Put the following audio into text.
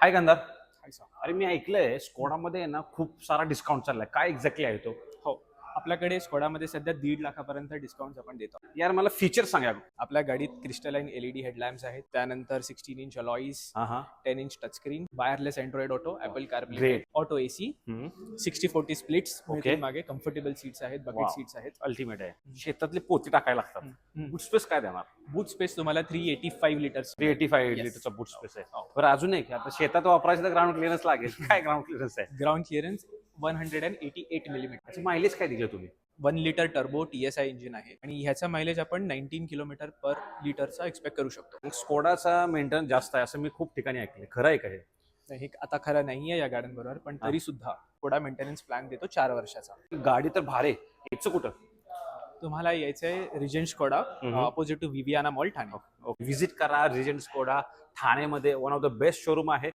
हाय गंधार. Hi sir. अरे मी ऐकलंय स्कोडामध्ये ना खूप सारा डिस्काउंट चाललाय. काय एक्झॅक्टली आहे तो? हो, आपल्याकडे स्कोडामध्ये सध्या 1.5 लाखापर्यंत डिस्काउंट आपण देतो. यार मला फीचर सांगा. आपल्या गाडीत क्रिस्टलाइन LED हेडलॅम्प्स आहेत, त्यानंतर 16 इंच अलॉईज, हा हा 10 inch touchscreen, wireless Android auto, Apple CarPlay, Great. Auto AC, 60-40 splits Okay. मागे, कम्फर्टेबल सीट्स आहेत, बकेट Wow. सीट्स आहेत. अल्टिमेट आहे. शेतातली पोती टाकायला लागतात. बूट स्पेस काय देणार? बूट स्पेस तुम्हाला 385 लिटर्स. 385 Yes. लिटरचा बूट स्पेस आहे. हो. बरं अजून एक आता शेतात वापरायचं तर ग्राउंड क्लिअरन्स लागेल. काय ग्राउंड क्लिअरन्स आहे? Ground clearance 188 millimetre. त्याची मायलेज काय दिलं तुम्ही? 1 लिटर टर्बो TSI इंजिन आहे आणि ह्याचा मायलेज आपण 19 किलोमीटर पर लिटरचा एक्सपेक्ट करू शकतो. मग स्कोडाचा मेंटेनन्स जास्त आहे असं मी खूप ठिकाणी ऐकलंय. खरं आहे का हे? हे आता खरं नाहीये या गाड्यांबरोबर, पण तरी सुद्धा थोडा मेंटेनन्स प्लॅन देतो 4 वर्षाचा. गाडी तर भारी आहे. याचं कुठं? तुम्हाला यायचंय Regent Skoda, opposite to Viviana mall Thane. Visit करा रिजंट स्कोडा ठाणेमध्ये. One of the best showroom आहे.